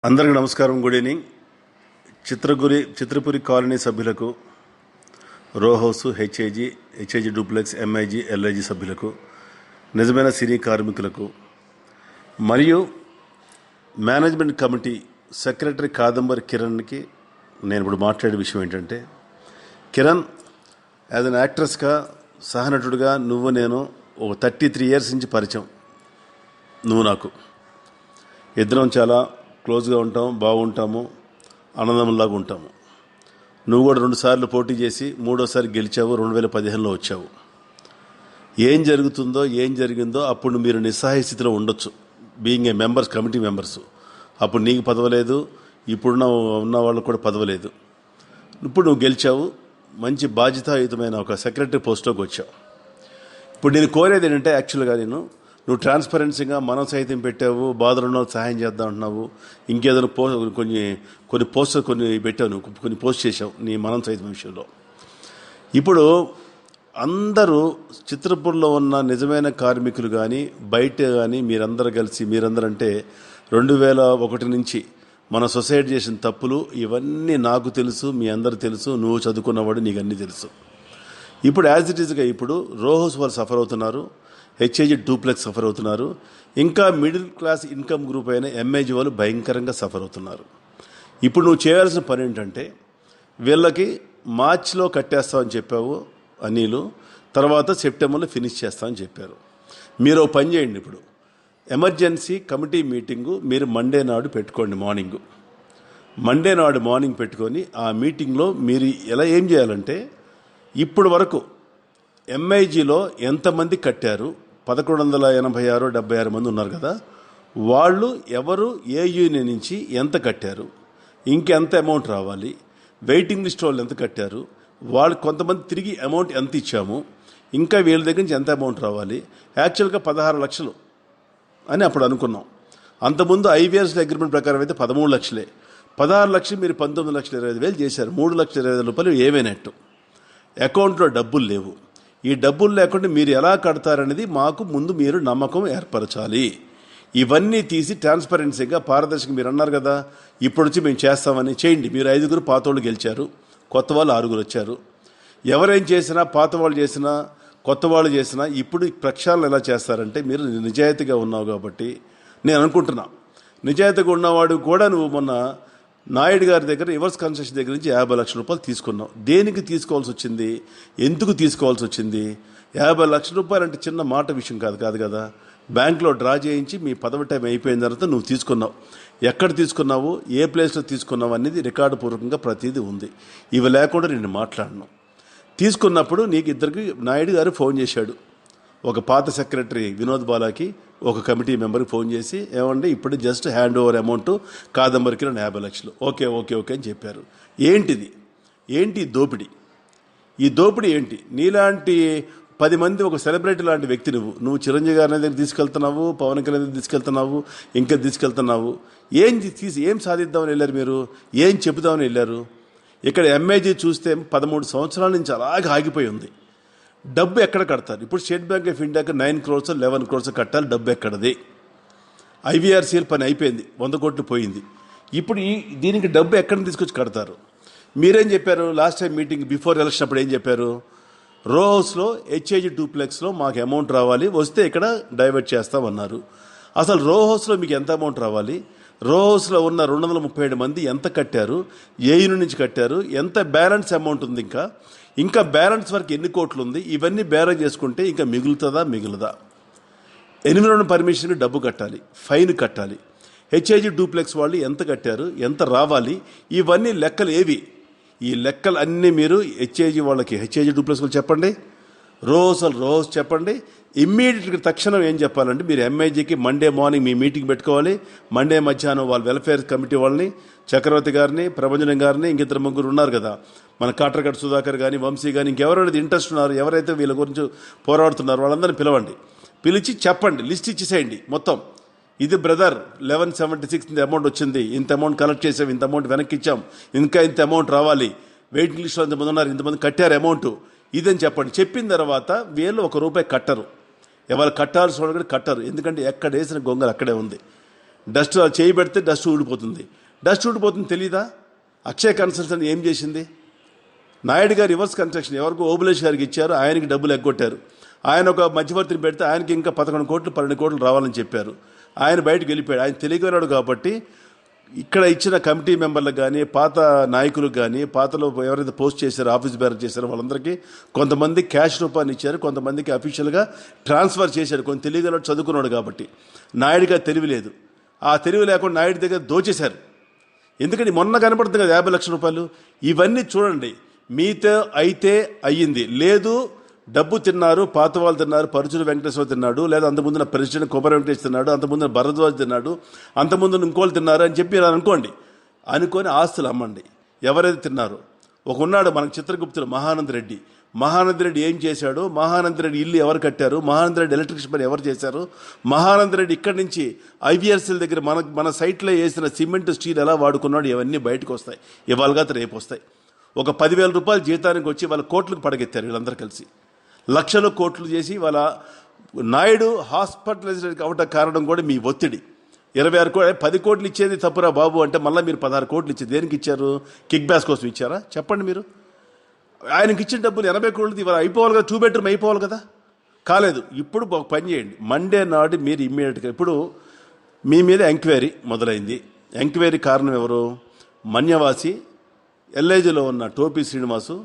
అందరికీ నమస్కారం. Good evening. Chitrapuri colony సభ్యులకు, రో house, HIG duplex, MIG, LIG సభ్యులకు, నిజమైన సినీ కార్మికులకు మరియు మేనేజ్మెంట్ కమిటీ సెక్రటరీ కాదంబరి కిరణ్కి నేను ఇప్పుడు మాట్లాడే విషయం ఏంటంటే, కిరణ్ యాజ్ అన్ యాక్ట్రెస్గా, సహనటుడిగా నేను ఒక 33 years నుంచి పరిచయం. నువ్వు నాకు ఇద్దరం చాలా క్లోజ్గా ఉంటాం, బాగుంటాము, ఆనందంలాగా ఉంటాము. నువ్వు కూడా 2 సార్లు పోటీ చేసి 3వసారి గెలిచావు. 2015లో వచ్చావు. ఏం జరుగుతుందో ఏం జరిగిందో అప్పుడు మీరు నిస్సహాయ స్థితిలో ఉండొచ్చు, being a members, committee members. అప్పుడు నీకు పదవలేదు, ఇప్పుడున్న ఉన్న వాళ్ళకు కూడా పదవలేదు. ఇప్పుడు నువ్వు గెలిచావు, మంచి బాధ్యతాయుతమైన ఒక సెక్రటరీ పోస్ట్లోకి వచ్చావు. ఇప్పుడు నేను కోరేది ఏంటంటే, యాక్చువల్గా నువ్వు ట్రాన్స్పరెన్సీగా మనం సైతం పెట్టావు, బాధలు ఉన్న సహాయం చేద్దాం అంటున్నావు, ఇంకేదైనా కొన్ని పోస్టర్ పెట్టావు, నువ్వు కొన్ని పోస్ట్ చేసావు నీ మనం సైతం విషయంలో. ఇప్పుడు అందరూ చిత్రపూర్లో ఉన్న నిజమైన కార్మికులు కానీ బయట కానీ మీరందరూ కలిసి, మీరందరంటే 2001 నుంచి మన సొసైటీ చేసిన తప్పులు ఇవన్నీ నాకు తెలుసు, మీ అందరూ తెలుసు, నువ్వు చదువుకున్నవాడు, నీకు అన్నీ తెలుసు. ఇప్పుడు యాజ్ ఇట్ ఈస్గా ఇప్పుడు రో హౌస్ వాళ్ళు సఫర్ అవుతున్నారు, హెచ్ఐజీ డూప్లెక్స్ సఫర్ అవుతున్నారు, ఇంకా మిడిల్ క్లాస్ ఇన్కమ్ గ్రూప్ అయిన ఎంఐజీ వాళ్ళు భయంకరంగా సఫర్ అవుతున్నారు. ఇప్పుడు నువ్వు చేయాల్సిన పని ఏంటంటే, వీళ్ళకి మార్చిలో కట్టేస్తామని చెప్పావు అనిలు, తర్వాత సెప్టెంబర్లో ఫినిష్ చేస్తామని చెప్పారు. మీరు ఒక పని చేయండి, ఇప్పుడు ఎమర్జెన్సీ కమిటీ మీటింగు మీరు మండే నాడు పెట్టుకోండి. మండే నాడు మార్నింగ్ పెట్టుకొని ఆ మీటింగ్లో మీరు ఏం చేయాలంటే, ఇప్పుడు వరకు ఎంఐజీలో ఎంతమంది కట్టారు, 1186 76 మంది ఉన్నారు కదా, వాళ్ళు ఎవరు ఏ యూనియన్ నుంచి ఎంత కట్టారు, ఇంకెంత అమౌంట్ రావాలి, వెయిటింగ్ లిస్ట్ వాళ్ళు ఎంత కట్టారు, వాళ్ళు కొంతమంది తిరిగి అమౌంట్ ఎంత ఇచ్చాము, ఇంకా వీళ్ళ దగ్గర నుంచి ఎంత అమౌంట్ రావాలి. యాక్చువల్గా 16 లక్షలు అని అప్పుడు అనుకున్నాం. అంతకుముందు ఐవీఆర్స్ అగ్రిమెంట్ ప్రకారం అయితే 13 లక్షలే. 16 లక్షలు మీరు 19,25,000 చేశారు. 3,20,000 ఏమైనట్టు. అకౌంట్లో డబ్బులు లేవు. ఈ డబ్బులు లేకుండా మీరు ఎలా కడతారనేది మాకు ముందు మీరు నమ్మకం ఏర్పరచాలి. ఇవన్నీ తీసి ట్రాన్స్పరెన్సీగా, పారదర్శకంగా మీరు అన్నారు కదా, ఇప్పుడు వచ్చి మేము చేస్తామని చేయండి. మీరు 5 పాతోళ్ళు గెలిచారు, కొత్త వాళ్ళు 6 వచ్చారు. ఎవరేం చేసినా, పాత వాళ్ళు చేసినా, కొత్త వాళ్ళు చేసినా, ఇప్పుడు ప్రక్షాళన ఎలా చేస్తారంటే, మీరు నిజాయితీగా ఉన్నావు కాబట్టి నేను అనుకుంటున్నా. నిజాయితీగా ఉన్నవాడు కూడా నువ్వు మొన్న నాయుడు గారి దగ్గర రివర్స్ కన్స్ట్రక్షన్ దగ్గర నుంచి 50 లక్షల రూపాయలు తీసుకున్నావు. దేనికి తీసుకోవాల్సి వచ్చింది, ఎందుకు తీసుకోవాల్సి వచ్చింది? 50 లక్షల రూపాయలు అంటే చిన్న మాట విషయం కాదు కదా. బ్యాంకులో డ్రా చేయించి మీ పదవి టైం అయిపోయిన తర్వాత నువ్వు తీసుకున్నావు. ఎక్కడ తీసుకున్నావు, ఏ ప్లేస్లో తీసుకున్నావు అనేది రికార్డు పూర్వకంగా ప్రతిదీ ఉంది. ఇవి లేకుండా నేను మాట్లాడను. తీసుకున్నప్పుడు నీకు ఇద్దరికి నాయుడు గారు ఫోన్ చేశాడు. ఒక పాత సెక్రటరీ వినోద్ బాలాకి, ఒక కమిటీ మెంబర్కి ఫోన్ చేసి, ఏమండి ఇప్పుడు జస్ట్ హ్యాండ్ ఓవర్ అమౌంట్ కాదంబరికి 50 లక్షలు, ఓకే అని చెప్పారు. ఏంటి దోపిడీ? ఈ దోపిడీ ఏంటి? నీలాంటి 10 మంది, ఒక సెలబ్రిటీ లాంటి వ్యక్తి నువ్వు చిరంజీవి గారి దగ్గర తీసుకెళ్తున్నావు, పవన్ కళ్యాణ్ దగ్గర తీసుకెళ్తున్నావు, ఇంకా తీసుకెళ్తున్నావు. ఏం సాధిద్దామని వెళ్ళారు మీరు? ఏం చెబుదామని వెళ్ళారు? ఇక్కడ ఎంఐజీ చూస్తే 13 సంవత్సరాల నుంచి అలాగే ఆగిపోయి ఉంది. డబ్బు ఎక్కడ కడతారు? ఇప్పుడు స్టేట్ బ్యాంక్ ఆఫ్ ఇండియాకి 9 crores 11 crores కట్టాలి. డబ్బు ఎక్కడది? ఐవీఆర్సీఎల్ పని అయిపోయింది, 100 కోట్లు పోయింది. ఇప్పుడు దీనికి డబ్బు ఎక్కడ తీసుకొచ్చి కడతారు? మీరేం చెప్పారు last time meeting before election అప్పుడు? ఏం చెప్పారు? రో హౌస్లో, హెచ్ఐజీ డూప్లెక్స్లో మాకు అమౌంట్ రావాలి, వస్తే ఇక్కడ డైవర్ట్ చేస్తామన్నారు. అసలు రో హౌస్లో మీకు ఎంత అమౌంట్ రావాలి? రో హౌస్లో ఉన్న 237 మంది ఎంత కట్టారు, ఏ యూనిట్ నుంచి కట్టారు, ఎంత బ్యాలెన్స్ అమౌంట్ ఉంది, ఇంకా బ్యాలెన్స్ వరకు ఎన్ని కోట్లు ఉంది? ఇవన్నీ బేరం చేసుకుంటే ఇంకా మిగులుదా? ఎన్విరాన్మెంట్ పర్మిషన్కి డబ్బు కట్టాలి, ఫైన్ కట్టాలి. హెచ్ఐజీ డూప్లెక్స్ వాళ్ళు ఎంత కట్టారు, ఎంత రావాలి, ఇవన్నీ లెక్కలు ఏవి? ఈ లెక్కలు అన్నీ మీరు హెచ్ఐజీ డూప్లెక్స్ వాళ్ళు చెప్పండి, రో హౌస్ చెప్పండి. ఇమ్మీడియట్గా తక్షణం ఏం చెప్పాలంటే, మీరు ఎంఐజీకి మండే మార్నింగ్ మీ మీటింగ్ పెట్టుకోవాలి. మండే మధ్యాహ్నం వాళ్ళ వెల్ఫేర్ కమిటీ వాళ్ళని, చక్రవర్తి గారిని, ప్రభంజనం గారిని, ఇంకిద్దరు 3 ఉన్నారు కదా, మన కాట్రగడ్డ సుధాకర్ కానీ, వంశీ కానీ, ఇంకెవరైతే ఇంట్రెస్ట్ ఉన్నారు, ఎవరైతే వీళ్ళ గురించి పోరాడుతున్నారు వాళ్ళందరినీ పిలిచి చెప్పండి, లిస్ట్ ఇచ్చేసేయండి మొత్తం. ఇది బ్రదర్ 1176 అమౌంట్ వచ్చింది, ఇంత అమౌంట్ కలెక్ట్ చేసాం, ఇంత అమౌంట్ వెనక్కి ఇచ్చాం, ఇంకా ఇంత అమౌంట్ రావాలి, వెయిటింగ్ లిస్ట్లో ఇంతమంది ఉన్నారు, ఇంతమంది కట్టారు అమౌంట్, ఇదని చెప్పండి. చెప్పిన తర్వాత వీళ్ళు ₹1 కట్టరు. ఎవరు కట్టాల్సిన వాళ్ళు కూడా కట్టరు. ఎందుకంటే ఎక్కడ వేసిన గొంగలు అక్కడే ఉంది. డస్ట్ చేయి పెడితే డస్ట్ ఊడిపోతుంది తెలీదా? అక్షయ్ కన్స్ట్రక్షన్ ఏం చేసింది? నాయుడు గారు రివర్స్ కన్స్ట్రక్షన్ ఎవరికి ఓబులేష్ గారికి ఇచ్చారు, ఆయనకి డబ్బులు ఎగ్గొట్టారు. ఆయన ఒక మధ్యవర్తిని పెడితే ఆయనకి ఇంకా 11 కోట్లు 12 కోట్లు రావాలని చెప్పారు. ఆయన బయటకు వెళ్ళిపోయాడు. ఆయన తెలియగలడు కాబట్టి ఇక్కడ ఇచ్చిన కమిటీ మెంబర్లకు కానీ, పాత నాయకులకు కానీ, పాతలో ఎవరైతే పోస్ట్ చేశారో, ఆఫీస్ బేరర్ చేశారో వాళ్ళందరికీ కొంతమంది క్యాష్ రూపాన్ని ఇచ్చారు, కొంతమందికి అఫీషియల్గా ట్రాన్స్ఫర్ చేశారు. కొంత తెలియగలడు, చదువుకున్నాడు కాబట్టి. నాయుడిగా తెలివి లేదు. ఆ తెలివి లేకుండా నాయుడు దగ్గర దోచేశారు. ఎందుకంటే మొన్న కనపడుతుంది కదా 50 లక్షల రూపాయలు. ఇవన్నీ చూడండి. మీతో అయితే అయ్యింది, లేదు డబ్బు తిన్నారు, పాత వాళ్ళు తిన్నారు, పరుచూరు వెంకటేశ్వర తిన్నాడు, లేదా అంతకుముందున ప్రెసిడెంట్ కొబ్బరి వెంకటేష్ తిన్నాడు, అంతకుముందున భరద్వాజ్ తిన్నాడు, అంతకుముందు ఇంకోళ్ళు తిన్నారు అని చెప్పి ఇలా అనుకొని ఆస్తులు అమ్మండి. ఎవరైతే తిన్నారో ఒక ఉన్నాడు మనకు చిత్రగుప్తుడు మహానంద రెడ్డి ఏం చేశాడు, మహానంద రెడ్డి ఇల్లు ఎవరు కట్టారు, మహానంద రెడ్డి ఎలక్ట్రిషియన్ పని ఎవరు చేశారు, మహానంద రెడ్డి ఇక్కడి నుంచి ఐవీఆర్సీల దగ్గర మన సైట్లో వేసిన సిమెంట్ స్టీల్ ఎలా వాడుకున్నాడు, ఇవన్నీ బయటకు వస్తాయి. ఇవాళగా రేపు వస్తాయి. ఒక 10,000 రూపాయల జీతానికి వచ్చి వాళ్ళ కోట్లకు పడగెత్తారు వీళ్ళందరూ కలిసి. లక్షలు కోట్లు చేసి వాళ్ళ నాయుడు హాస్పిటలైజ్డ్ అవటం కారణం కూడా మీ ఒత్తిడి. 26 కోట్లు 10 కోట్లు ఇచ్చేది తప్పురా బాబు అంటే మళ్ళీ మీరు 16 కోట్లు ఇచ్చేది దేనికి ఇచ్చారు? కిక్ బ్యాక్స్ కోసం ఇచ్చారా? చెప్పండి మీరు. ఆయనకి ఇచ్చిన డబ్బులు 80 కోట్లు ఇవాళ అయిపోవాలి కదా, 2 బెడ్రూమ్ అయిపోవాలి కదా, కాలేదు. ఇప్పుడు ఒక పని చేయండి, మండే నాడు మీరు ఇమ్మీడియట్గా ఇప్పుడు మీ మీద ఎంక్వైరీ మొదలైంది. ఎంక్వైరీ కారణం ఎవరు? మన్యవాసి ఎల్ఐజీలో ఉన్న టోపీ శ్రీనివాసు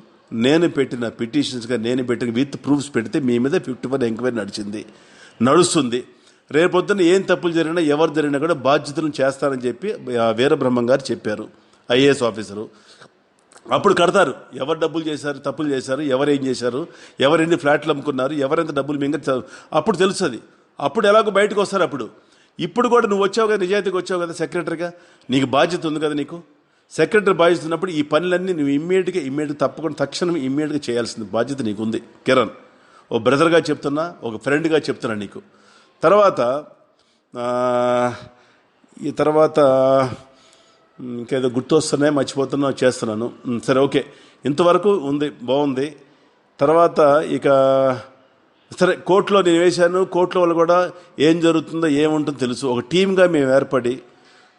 నేను పెట్టిన పిటిషన్స్గా నేను పెట్టిన విత్ ప్రూఫ్స్ పెడితే మీ మీద 51 ఎంక్వైరీ నడుస్తుంది. రేపొద్దున ఏం తప్పులు జరిగినా ఎవరు జరిగినా కూడా బాధ్యతలను చేస్తారని చెప్పి వీరబ్రహ్మం గారు చెప్పారు, ఐఏఎస్ ఆఫీసరు. అప్పుడు కడతారు ఎవరు డబ్బులు చేశారు, తప్పులు చేశారు, ఎవరు ఏం చేశారు, ఎవరు ఎన్ని ఫ్లాట్లు అమ్ముకున్నారు, ఎవరెంత డబ్బులు మింగ అప్పుడు తెలుస్తుంది. అప్పుడు ఎలాగో బయటకు వస్తారు. ఇప్పుడు కూడా నువ్వు వచ్చావు కదా, నిజాయితీగా వచ్చావు కదా సెక్రటరీగా, నీకు బాధ్యత ఉంది కదా. నీకు సెక్రటరీ బాధ్యత ఉన్నప్పుడు ఈ పనులన్నీ నువ్వు ఇమ్మీడియట్గా తప్పకుండా తక్షణం ఇమ్మీడియట్గా చేయాల్సింది బాధ్యత నీకు ఉంది కిరణ్. ఓ బ్రదర్గా చెప్తున్నా, ఒక ఫ్రెండ్గా చెప్తున్నా నీకు. తర్వాత ఇంకేదో గుర్తొస్తున్నాయి, మర్చిపోతున్నా, చేస్తున్నాను. సరే, ఓకే, ఇంతవరకు ఉంది, బాగుంది. తర్వాత ఇక సరే, కోర్టులో నేను వేశాను. కోర్టులో వాళ్ళు కూడా ఏం జరుగుతుందో ఏముంటుందో తెలుసు. ఒక టీమ్గా మేము ఏర్పడి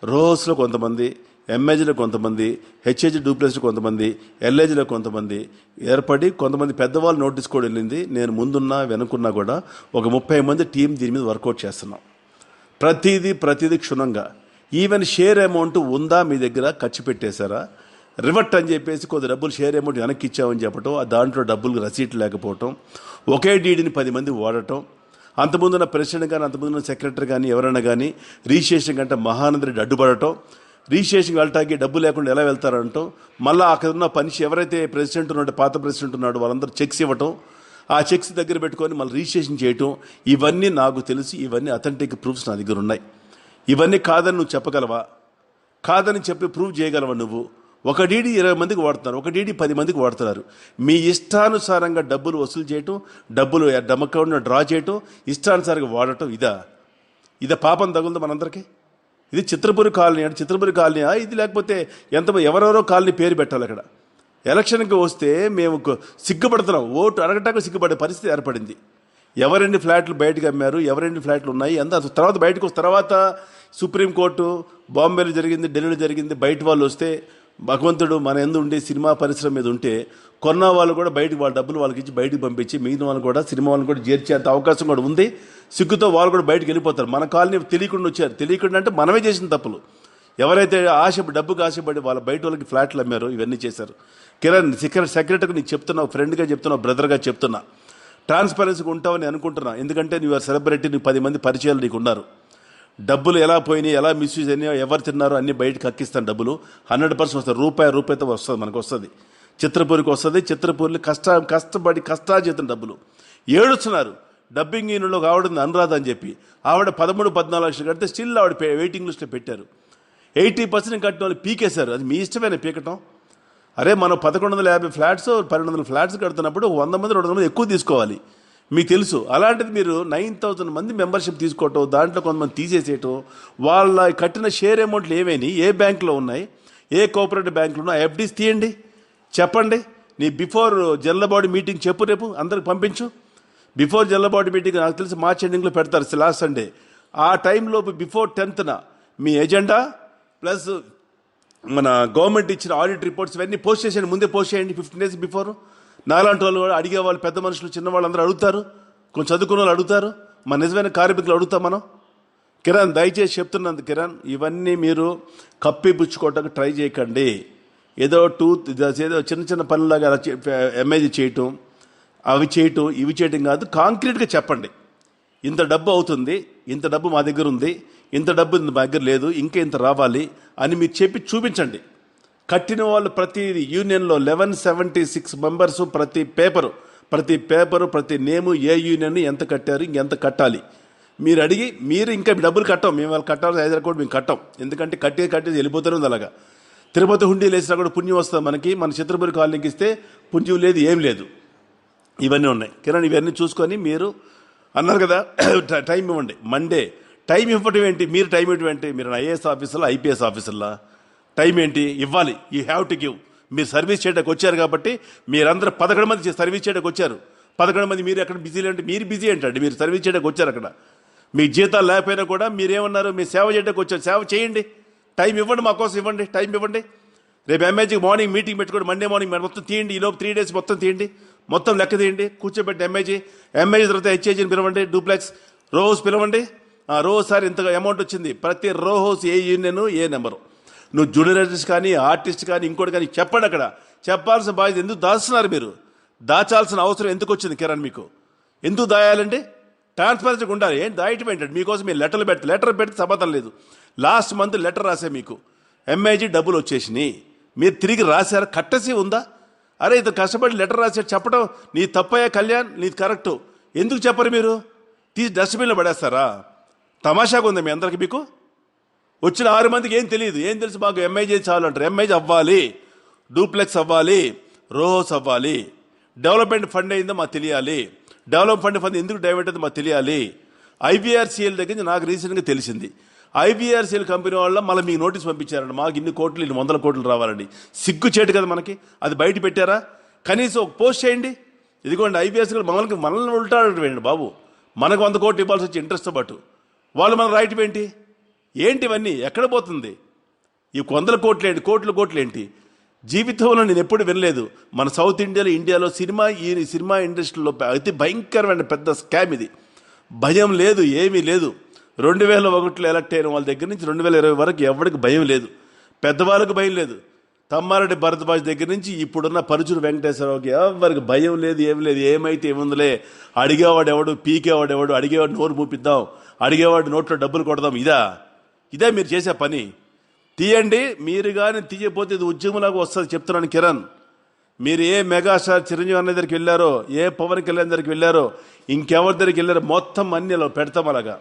రోహస్లో కొంతమంది, ఎంఏజీలో కొంతమంది, హెచ్ఏజీ డూప్లెక్స్లో కొంతమంది, ఎల్ఏజీలో కొంతమంది ఏర్పడి కొంతమంది పెద్దవాళ్ళు నోటీస్ కూడా వెళ్ళింది. నేను ముందున్నా వెనుకున్నా కూడా ఒక 30 మంది టీం దీని మీద వర్కౌట్ చేస్తున్నాం. ప్రతిదీ క్షుణ్ణంగా. ఈవెన్ షేర్ అమౌంట్ ఉందా మీ దగ్గర, ఖర్చు పెట్టేశారా, రివర్ట్ అని చెప్పేసి కొద్ది డబ్బులు షేర్ అమౌంట్ వెనక్కి ఇచ్చామని చెప్పటం, దాంట్లో డబ్బులు రసీట్లు లేకపోవటం, ఒకే డీడీని 10 మంది వాడటం, అంతకుముందున్న ప్రెసిడెంట్ కానీ అంతకుముందున్న సెక్రటరీ కానీ ఎవరైనా కానీ రిజిస్ట్రేషన్ కంటే మహానంద రెడ్డి అడ్డుపడటం, రిజిస్ట్రేషన్కి వెళ్ళటానికి డబ్బు లేకుండా ఎలా వెళ్తారంటాం, మళ్ళీ అక్కడ ఉన్న పనిషి ఎవరైతే ప్రెసిడెంట్ ఉన్నాడో, పాత ప్రెసిడెంట్ ఉన్నాడో వాళ్ళందరూ చెక్స్ ఇవ్వటం, ఆ చెక్స్ దగ్గర పెట్టుకొని మళ్ళీ రిజిస్ట్రేషన్ చేయటం, ఇవన్నీ నాకు తెలిసి ఇవన్నీ అథెంటిక్ ప్రూఫ్స్ నా దగ్గర ఉన్నాయి. ఇవన్నీ కాదని నువ్వు చెప్పగలవా? కాదని చెప్పి ప్రూవ్ చేయగలవా నువ్వు? ఒక డీడీ 20 మందికి వాడుతున్నారు, ఒక డీడీ 10 మందికి వాడుతున్నారు. మీ ఇష్టానుసారంగా డబ్బులు వసూలు చేయటం, డబ్బులు అకౌంట్ను డ్రా చేయటం, ఇష్టానుసారంగా వాడటం, ఇదా పాపం తగులుతుంది మనందరికీ? ఇది చిత్రపురి కాలనీ అంటే చిత్రపురి కాలనీ ఇది, లేకపోతే ఎవరెవరో కాలనీ పేరు పెట్టాలి. అక్కడ ఎలక్షన్కి వస్తే మేము సిగ్గుపడుతున్నాం, ఓటు అడగటానికి సిగ్గుపడే పరిస్థితి ఏర్పడింది. ఎవరెన్ని ఫ్లాట్లు బయటకు అమ్మారు, ఎవరెన్ని ఫ్లాట్లు ఉన్నాయి తర్వాత బయటకు తర్వాత సుప్రీంకోర్టు, బాంబేలో జరిగింది, ఢిల్లీలో జరిగింది, బయట వాళ్ళు వస్తే భగవంతుడు మన ఎందు ఉండి సినిమా పరిశ్రమ మీద ఉంటే కొన్న వాళ్ళు కూడా బయటకు వాళ్ళ డబ్బులు వాళ్ళకి ఇచ్చి బయటకు పంపించి మిగిలిన వాళ్ళు కూడా సినిమా వాళ్ళని కూడా చేర్చేంత అవకాశం కూడా ఉంది. సిగ్గుతో వాళ్ళు కూడా బయటకు వెళ్ళిపోతారు. మన కాలనీ తెలియకుండా వచ్చారు. తెలియకుండా అంటే మనమే చేసిన తప్పులు. ఎవరైతే డబ్బుకు ఆశపడి వాళ్ళ బయట వాళ్ళకి ఫ్లాట్లు అమ్మారో ఇవన్నీ చేశారు. కిరణ్ సెక్రటరీకి నీకు చెప్తున్నా, ఫ్రెండ్గా చెప్తున్నా, బ్రదర్గా చెప్తున్నా, ట్రాన్స్పరెన్సీగా ఉంటావని అనుకుంటున్నా. ఎందుకంటే నువ్వు సెలబ్రిటీ, నీకు 10 మంది పరిచయాలు నీకు ఉన్నారు. డబ్బులు ఎలా పోయినాయి, ఎలా మిస్యూజ్ అయినాయో, ఎవరు తిన్నారో అన్ని బయటకు హక్కిస్తాను. డబ్బులు 100% వస్తుంది. రూపాయితో వస్తుంది, మనకు వస్తుంది. చిత్రపూరికి వస్తుంది. చిత్రపూర్లు కష్టపడి కష్టాజీతం డబ్బులు ఏడుస్తున్నారు. డబ్బింగ్ యూనిట్లో ఆవిడ అనురాధ అని చెప్పి ఆవిడ 13-14 లక్షలు కడితే స్టిల్ ఆవిడ వెయిటింగ్ లిస్ట్లో పెట్టారు. 80% కట్టిన వాళ్ళు పీకేశారు. అది మీ ఇష్టమైన పీకటం. అరే, మనం 1150 ఫ్లాట్స్ 1200 ఫ్లాట్స్ కడుతున్నప్పుడు 100 మంది 200 మంది ఎక్కువ తీసుకోవాలి, మీకు తెలుసు. అలాంటిది మీరు 9,000 మంది మెంబర్షిప్ తీసుకోవటం, దాంట్లో కొంతమంది తీసేసేయటం, వాళ్ళ కట్టిన షేర్ అమౌంట్లు ఏమైనాయి, ఏ బ్యాంకులో ఉన్నాయి, ఏ కోఆపరేటివ్ బ్యాంకులో ఉన్నాయి, ఎఫ్డీస్ తీయండి, చెప్పండి. నీ బిఫోర్ జనరల్ బాడీ మీటింగ్ చెప్పు, రేపు అందరికి పంపించు. బిఫోర్ జనరల్ బాడీ మీటింగ్ నాకు తెలిసి మార్చ్ ఎండింగ్లో పెడతారు, లాస్ట్ సండే. ఆ టైంలోపు బిఫోర్ 10th మీ ఎజెండా ప్లస్ మన గవర్నమెంట్ ఇచ్చిన ఆడిట్ రిపోర్ట్స్ ఇవన్నీ పోస్ట్ చేసేయండి, ముందే పోస్ట్ చేయండి 15 days బిఫోర్. నాలాంటి వాళ్ళు కూడా అడిగే వాళ్ళు, పెద్ద మనుషులు, చిన్నవాళ్ళు అందరూ అడుగుతారు, కొంచెం చదువుకున్న వాళ్ళు అడుగుతారు, మన నిజమైన కార్మికులు అడుగుతాం మనం. కిరణ్, దయచేసి చెప్తున్నందుకు కిరణ్, ఇవన్నీ మీరు కప్పిపుచ్చుకోవటానికి ట్రై చేయకండి. ఏదో చిన్న చిన్న పనులాగా ఎంఏజీ చేయటం, అవి చేయటం, ఇవి చేయటం కాదు. కాంక్రీట్గా చెప్పండి, ఇంత డబ్బు అవుతుంది, ఇంత డబ్బు మా దగ్గర ఉంది, ఇంత డబ్బు మా దగ్గర లేదు, ఇంకా ఇంత రావాలి అని మీరు చెప్పి చూపించండి. కట్టిన వాళ్ళు ప్రతి యూనియన్లో 1176 మెంబర్స్, ప్రతి పేపరు ప్రతి నేము, ఏ యూనియన్ ఎంత కట్టారు, ఇంకెంత కట్టాలి మీరు అడిగి, మీరు ఇంకా డబ్బులు కట్టాం, మేము వాళ్ళు కట్టాలి, హైదరాబాద్ మేము కట్టాం. ఎందుకంటే కట్టేది వెళ్ళిపోతూనే ఉంది. అలాగా తిరుపతి హుండీలు వేసినా కూడా పుణ్యం వస్తుంది మనకి. మన చిత్రపురి కాలనీకి ఇస్తే పుణ్యం లేదు, ఏం లేదు. ఇవన్నీ ఉన్నాయి కిరణ్. ఇవన్నీ చూసుకొని మీరు అన్నారు కదా టైం ఇవ్వండి. మండే టైం ఇవ్వటం ఏంటి? మీరు టైం ఇవ్వటం ఏంటి? మీరు ఐఏఎస్ ఆఫీసర్లా, ఐపీఎస్ ఆఫీసర్లా? టైం ఏంటి ఇవ్వాలి? You have to give. మీరు సర్వీస్ చేయడానికి వచ్చారు కాబట్టి మీరందరూ 11 మంది సర్వీస్ చేయడానికి వచ్చారు. 11 మంది మీరు ఎక్కడ బిజీ అంటే మీరు బిజీ ఏంటండి? మీరు సర్వీస్ చేయడానికి వచ్చారు. అక్కడ మీ జీతాలు లేకపోయినా కూడా మీరేమన్నారు? మీరు సేవ చేయడానికి వచ్చారు. సేవ చేయండి, టైం ఇవ్వండి, మా కోసం ఇవ్వండి, టైం ఇవ్వండి. రేపు ఎంఐజీకి మార్నింగ్ మీటింగ్ పెట్టుకోండి, మండే మార్నింగ్ మొత్తం తీయండి. ఈలోపు 3 days మొత్తం తీయండి, మొత్తం లెక్క తీయండి, కూర్చోబెట్టి ఎంఐజీ తర్వాత హెచ్ఐజీని పిలవండి, డూప్లెక్స్ రో హౌస్ పిలవండి. రో సార్ ఇంత అమౌంట్ వచ్చింది, ప్రతి రో house A union A number. నువ్వు జూనియర్ ఆర్టిస్ట్ కానీ, ఆర్టిస్ట్ కానీ, ఇంకోటి కానీ చెప్పండి. అక్కడ చెప్పాల్సిన బాధ్యత. ఎందుకు దాస్తున్నారు మీరు? దాచాల్సిన అవసరం ఎందుకు వచ్చింది కిరణ్ మీకు? ఎందుకు దాయాలండి? ట్రాన్స్పరెన్సీగా ఉండాలి. ఏంటి దాయటం ఏంటంటే మీకోసం మీరు లెటర్ పెడితే సమాధానం లేదు. లాస్ట్ మంత్ లెటర్ రాసే మీకు ఎంఐజీ డబ్బులు వచ్చేసినాయి, మీరు తిరిగి రాశారు, కట్టసి ఉందా? అరే ఇంత కష్టపడి లెటర్ రాశారు చెప్పడం నీ తప్పయ్యా కళ్యాణ్, నీది కరెక్టు. ఎందుకు చెప్పరు మీరు? తీసి డస్ట్బిన్లో పడేస్తారా? తమాషాగా ఉంది మీ అందరికి. మీకు వచ్చిన 6 మందికి ఏం తెలియదు. ఏం తెలుసు? మాకు ఎంఐజీ చాలు అంటారు. ఎంఐజీ అవ్వాలి, డూప్లెక్స్ అవ్వాలి, రో హౌస్ అవ్వాలి. డెవలప్మెంట్ ఫండ్ అయిందో మాకు తెలియాలి. డెవలప్మెంట్ ఫండ్ ఎందుకు డైవర్ట్ అయిందో మాకు తెలియాలి. ఐబీఆర్సీఎల్ దగ్గర నుంచి నాకు రీసెంట్గా తెలిసింది, ఐబీఆర్సీఎల్ కంపెనీ వాళ్ళ మళ్ళీ మీకు నోటీస్ పంపించారండి, మాకు ఇన్ని కోట్లు, ఇన్ని 100 కోట్లు రావాలండి. సిగ్గు చేటు కదా మనకి. అది బయట పెట్టారా? కనీసం ఒక పోస్ట్ చేయండి. ఇదిగోండి ఐబీఆర్సీఎల్ మనల్ని ఉంటాడండి బాబు, మనకు 100 కోట్లు ఇవ్వాల్సి వచ్చి ఇంట్రెస్ట్తో పాటు వాళ్ళు మనం రాయటం ఏంటి? ఏంటి ఇవన్నీ? ఎక్కడ పోతుంది ఈ 100 కోట్లు ఏంటి, కోట్లు ఏంటి? జీవితంలో నేను ఎప్పుడు వినలేదు. మన సౌత్ ఇండియాలో సినిమా ఇండస్ట్రీలో అతి భయంకరమైన పెద్ద స్కామ్ ఇది. భయం లేదు, ఏమీ లేదు. 2001లో ఎలక్ట్ అయిన వాళ్ళ దగ్గర నుంచి 2020 వరకు ఎవరికి భయం లేదు. పెద్దవాళ్ళకి భయం లేదు. తమ్మారెడ్డి భరద్వాజ్ దగ్గర నుంచి ఇప్పుడున్న పరుచూరు వెంకటేశ్వరరావుకి ఎవరికి భయం లేదు, ఏమి లేదు. ఏమైతే ఏముందిలే, అడిగేవాడు ఎవడు, పీకేవాడు ఎవడు, అడిగేవాడు నోరు మూపిద్దాం, అడిగేవాడు నోట్లో డబ్బులు కొడదాం. ఇదే మీరు చేసే పని. తీయండి. మీరు కానీ తీయపోతే ఇది ఉద్యమంలాగా వస్తుంది చెప్తున్నాను కిరణ్. మీరు ఏ మెగాస్టార్ చిరంజీవి అన్న దగ్గరికి వెళ్ళారో, ఏ పవన్ కళ్యాణ్ దగ్గరికి వెళ్ళారో, ఇంకెవరి దగ్గరికి వెళ్ళారో మొత్తం అన్ని పెడతాం. అలాగా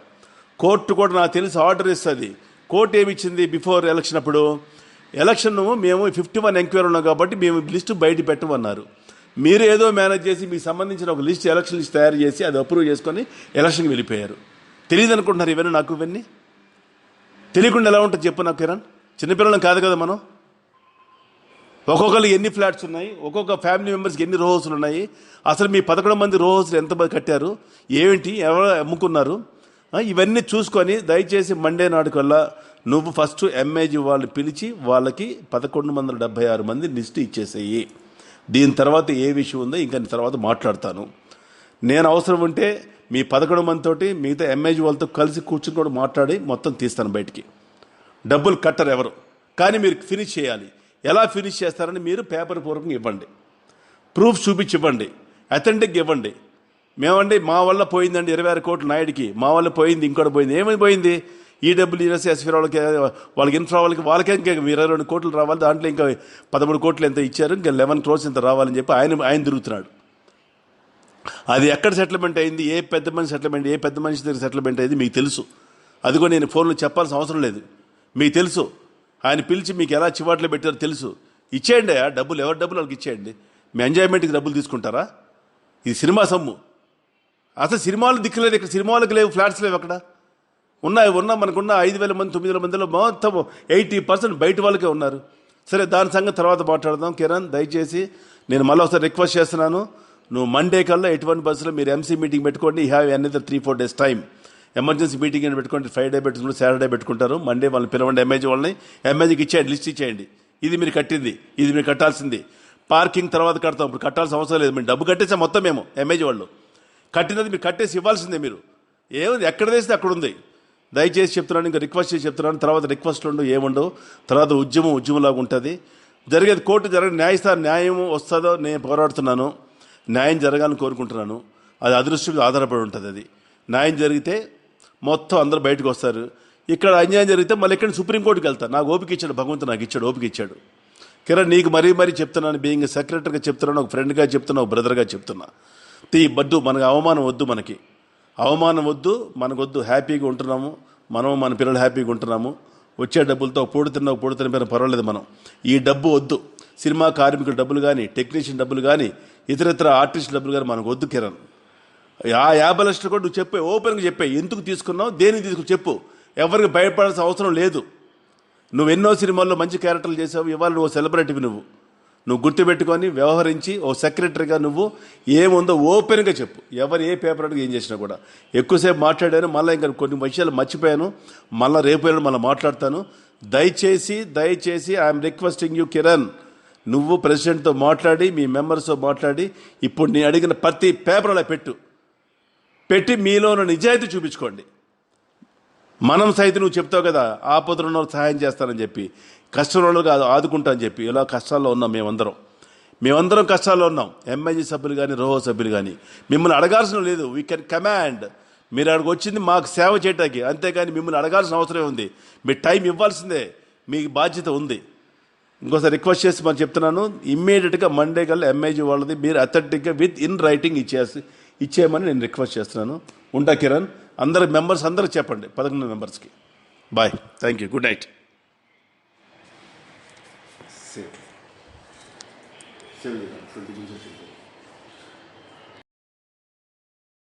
కోర్టు కూడా నాకు తెలిసి ఆర్డర్ ఇస్తుంది. కోర్టు ఏమి ఇచ్చింది? బిఫోర్ ఎలక్షన్ అప్పుడు ఎలక్షన్ మేము 51 ఎంక్వైరీ ఉన్నాం కాబట్టి మేము లిస్టు బయట పెట్టమన్నారు. మీరు ఏదో మేనేజ్ చేసి మీకు సంబంధించిన ఒక ఎలక్షన్ లిస్ట్ తయారు చేసి అది అప్రూవ్ చేసుకొని ఎలక్షన్కి వెళ్ళిపోయారు. తెలియదు అనుకుంటున్నారు ఇవన్నీ? నాకు ఇవన్నీ తెలియకుండా ఎలా ఉంటుంది చెప్పు నాకు కిరణ్? చిన్నపిల్లలం కాదు కదా మనం. ఒక్కొక్కరికి ఎన్ని ఫ్లాట్స్ ఉన్నాయి, ఒక్కొక్క ఫ్యామిలీ మెంబర్స్కి ఎన్ని రో హౌస్లు ఉన్నాయి, అసలు మీ 11 మంది రో హౌస్లు ఎంతమంది కట్టారు, ఏమిటి, ఎవరు అమ్ముకున్నారు, ఇవన్నీ చూసుకొని దయచేసి మండే నాటికల్లా నువ్వు ఫస్ట్ ఎంఐజీ వాళ్ళు పిలిచి వాళ్ళకి 1176 మంది లిస్ట్ ఇచ్చేసేయి. దీని తర్వాత ఏ విషయం ఉందో ఇంకా తర్వాత మాట్లాడతాను. నేను అవసరం ఉంటే మీ 11 మందితోటి మిగతా ఎంఐజీ వాళ్ళతో కలిసి కూర్చుని కూడా మాట్లాడి మొత్తం తీస్తాను బయటికి. డబ్బులు కట్టరు ఎవరు, కానీ మీరు ఫినిష్ చేయాలి. ఎలా ఫినిష్ చేస్తారని మీరు పేపర్ పూర్వకంగా ఇవ్వండి, ప్రూఫ్ చూపించి ఇవ్వండి, అథెంటిక్ ఇవ్వండి. మేమండి మా వల్ల పోయిందండి 26 కోట్లు నాయుడికి, మా వల్ల పోయింది, ఇంకోటి పోయింది. ఏమైంది పోయింది? ఈడబ్ల్యూఎస్ ఎస్ఫీ వాళ్ళకి ఇన్ఫ్రా వాళ్ళకే ఇంకా 22 కోట్లు రావాలి, దాంట్లో ఇంకా 13 కోట్లు ఎంత ఇచ్చారు, ఇంకా 11 crores ఎంత రావాలని చెప్పి ఆయన తిరుగుతున్నాడు. అది ఎక్కడ సెటిల్మెంట్ అయింది, ఏ పెద్ద మనిషి దగ్గర సెటిల్మెంట్ అయింది మీకు తెలుసు. అదిగో నేను ఫోన్లో చెప్పాల్సిన అవసరం లేదు, మీకు తెలుసు. ఆయన పిలిచి మీకు ఎలా చివాట్లో పెట్టారో తెలుసు. ఇచ్చేయండి డబ్బులు, ఎవరి డబ్బులు వాళ్ళకి ఇచ్చేయండి. మీ ఎంజాయ్మెంట్కి డబ్బులు తీసుకుంటారా? ఇది సినిమా సొమ్ము. అసలు సినిమాలు దిక్కులేదు ఇక్కడ, సినిమాలకు లేవు, ఫ్లాట్స్ లేవు. అక్కడ మనకున్న 5,000 మంది 9,000 మందిలో మొత్తం 80% బయట వాళ్ళకే ఉన్నారు. సరే దాని సంగతి తర్వాత మాట్లాడదాం. కిరణ్ దయచేసి నేను మళ్ళీ ఒకసారి రిక్వెస్ట్ చేస్తున్నాను, నువ్వు మండే కల్లా ఎటువంటి బస్సులో మీరు ఎంసీ మీటింగ్ పెట్టుకోండి. Have another 3-4 days time. Emergency meeting అని పెట్టుకోండి, ఫ్రైడే పెట్టుకుంటారు, సాటర్డే పెట్టుకుంటారు, మండే వాళ్ళని పిలవండి, ఎంఐజీ వాళ్ళని, ఎంఐజీకి ఇచ్చేయండి, లిస్ట్ ఇచ్చేయండి, ఇది మీరు కట్టింది, ఇది మీరు కట్టాల్సింది, పార్కింగ్ తర్వాత కడతాం, ఇప్పుడు కట్టాల్సిన అవసరం లేదు, మేము డబ్బు కట్టేసాం మొత్తం, మేము ఎంఐజీ వాళ్ళు కట్టినది మీరు కట్టేసి ఇవ్వాల్సిందే. మీరు ఏముంది, ఎక్కడ వేస్తే అక్కడ ఉంది. దయచేసి చెప్తున్నాను, ఇంకా రిక్వెస్ట్ చేసి చెప్తున్నాను, తర్వాత రిక్వెస్ట్లు ఉండవు, ఏముండవు, తర్వాత ఉద్యమంలాగా ఉంటుంది జరిగేది. కోర్టు న్యాయస్థానం న్యాయం వస్తుందో నేను పోరాడుతున్నాను, న్యాయం జరగాలని కోరుకుంటున్నాను. అది అదృష్టం ఆధారపడి ఉంటుంది. అది న్యాయం జరిగితే మొత్తం అందరూ బయటకు వస్తారు. ఇక్కడ అన్యాయం జరిగితే మళ్ళీ ఇక్కడ సుప్రీంకోర్టుకి వెళ్తాను. నాకు ఓపిక ఇచ్చాడు భగవంతుడు, నాకు ఇచ్చాడు, ఓపిక ఇచ్చాడు. కిరణ్, నీకు మరీ చెప్తున్నాను, బీయింగ్ సెక్రటరీగా చెప్తున్నాను, ఒక ఫ్రెండ్గా చెప్తున్నా, ఒక బ్రదర్గా చెప్తున్నా, వద్దు, మనకు అవమానం వద్దు, మనకి అవమానం వద్దు, మనకొద్దు. హ్యాపీగా ఉంటున్నాము, మనం మన పిల్లలు హ్యాపీగా ఉంటున్నాము. వచ్చే డబ్బులతో పొడి తిన్న పర్వాలేదు. మనం ఈ డబ్బు వద్దు. సినిమా కార్మికుల డబ్బులు కానీ, టెక్నీషియన్ డబ్బులు కానీ, ఇతర ఆర్టిస్ట్ డబ్బులు కానీ మనకు వద్దు. కిరణ్, ఆ 50 లక్షలు కూడా నువ్వు చెప్పే, ఓపెన్గా చెప్పే, ఎందుకు తీసుకున్నావు, దేనికి తీసుకుని చెప్పు. ఎవరికి భయపడాల్సిన అవసరం లేదు. నువ్వు ఎన్నో సినిమాల్లో మంచి క్యారెక్టర్లు చేసావు, ఇవాళ నువ్వు సెలబ్రిటీవి. నువ్వు గుర్తుపెట్టుకొని వ్యవహరించి ఓ సెక్రటరీగా నువ్వు ఏముందో ఓపెన్గా చెప్పు. ఎవరు ఏ పేపర్ అడిగి ఏం చేసినా కూడా. ఎక్కువసేపు మాట్లాడాను, మళ్ళీ ఇంకా కొన్ని విషయాలు మర్చిపోయాను, మళ్ళీ రేపు మళ్ళీ మాట్లాడతాను. దయచేసి ఐఎమ్ రిక్వెస్టింగ్ యూ కిరణ్, నువ్వు ప్రెసిడెంట్తో మాట్లాడి, మీ మెంబర్స్తో మాట్లాడి, ఇప్పుడు నేను అడిగిన ప్రతి పేపర్లో పెట్టి మీలో ఉన్న నిజాయితీ చూపించుకోండి. మనం సైతం నువ్వు చెప్తావు కదా, ఆపదలో సహాయం చేస్తానని చెప్పి, కష్టంలో కాదు ఆదుకుంటా అని చెప్పి. ఇలా కష్టాల్లో ఉన్నాం మేమందరం కష్టాల్లో ఉన్నాం. ఎంఐజీ సభ్యులు కానీ, రోహో సభ్యులు కానీ. మిమ్మల్ని అడగాల్సిన లేదు, వీ కెన్ కమాండ్. మీరు అక్కడికి వచ్చింది మాకు సేవ చేయడానికి, అంతేగాని మిమ్మల్ని అడగాల్సిన అవసరం ఉంది. మీ టైం ఇవ్వాల్సిందే, మీకు బాధ్యత ఉంది. ఇంకోసారి రిక్వెస్ట్ చేసి మనం చెప్తున్నాను, ఇమ్మీడియట్గా మండే కల్లా ఎంఐజీ వాళ్ళది మీరు అథెంటిక్గా విత్ ఇన్ రైటింగ్ ఇచ్చేయమని నేను రిక్వెస్ట్ చేస్తున్నాను. ఉంటా కిరణ్. అందరి మెంబర్స్ అందరికి చెప్పండి, 11 మెంబర్స్కి. Bye, thank you, good night. Save. Save.